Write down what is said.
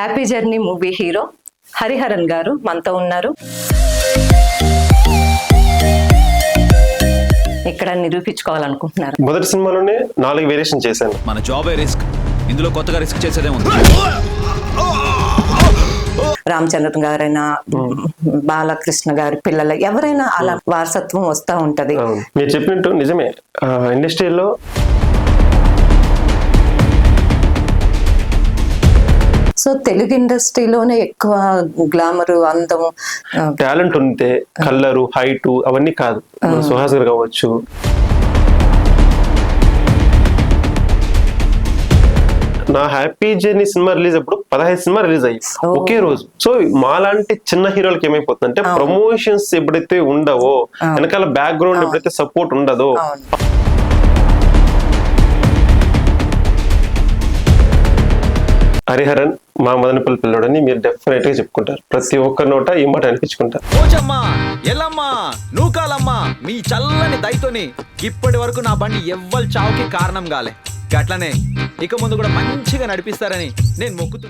Happy journey movie hero Hariharan గారు మనతో ఉన్నారు. ఇక్కడ నిరూపించుకోవాలనుకుంటున్నారు. మొదటి సినిమాలోనే 4 వేరియేషన్ చేశాను. మన జాబే రిస్క్, ఇందులో కొత్తగా రిస్క్ చేసేదే ఉంది. రామచంద్ర గారైనా బాలకృష్ణ గారి పిల్లలు ఎవరైనా అలా వారసత్వం వస్తూ ఉంటది. మీరు చెప్పినట్టు నిజమే. ఇండస్ట్రీలో సో తెలుగు ఇండస్ట్రీలోనే ఎక్కువ గ్లామర్, అందం, టాలెంట్ ఉంటే కలరు, హైట్ అవన్నీ కాదు. సుహాస్ గారు కావచ్చు, నా హ్యాపీ జర్నీ సినిమా రిలీజ్ అప్పుడు 15 సినిమా రిలీజ్ అయ్యి ఒకే రోజు. సో మాలాంటి చిన్న హీరోలకి ఏమైపోతుందంటే ప్రమోషన్స్ ఎప్పుడైతే ఉండవో, వెనకాల బ్యాక్గ్రౌండ్ ఎప్పుడైతే సపోర్ట్ ఉండదో, హరిహరన్ మా మదనపల్లి పిల్లడని మీరు డెఫినెట్ గా చెప్పుకుంటారు. ప్రతి ఒక్క నోట ఈ మాట అనిపించుకుంటారు. పోచమ్మా, ఎల్లమ్మా, నూకాలమ్మా, మీ చల్లని దయతోని ఇప్పటి వరకు నా బండి ఎవ్వరు చావుకి కారణం కాలే. అట్లనే ఇక ముందు కూడా మంచిగా నడిపిస్తారని నేను మొక్కుతున్నా.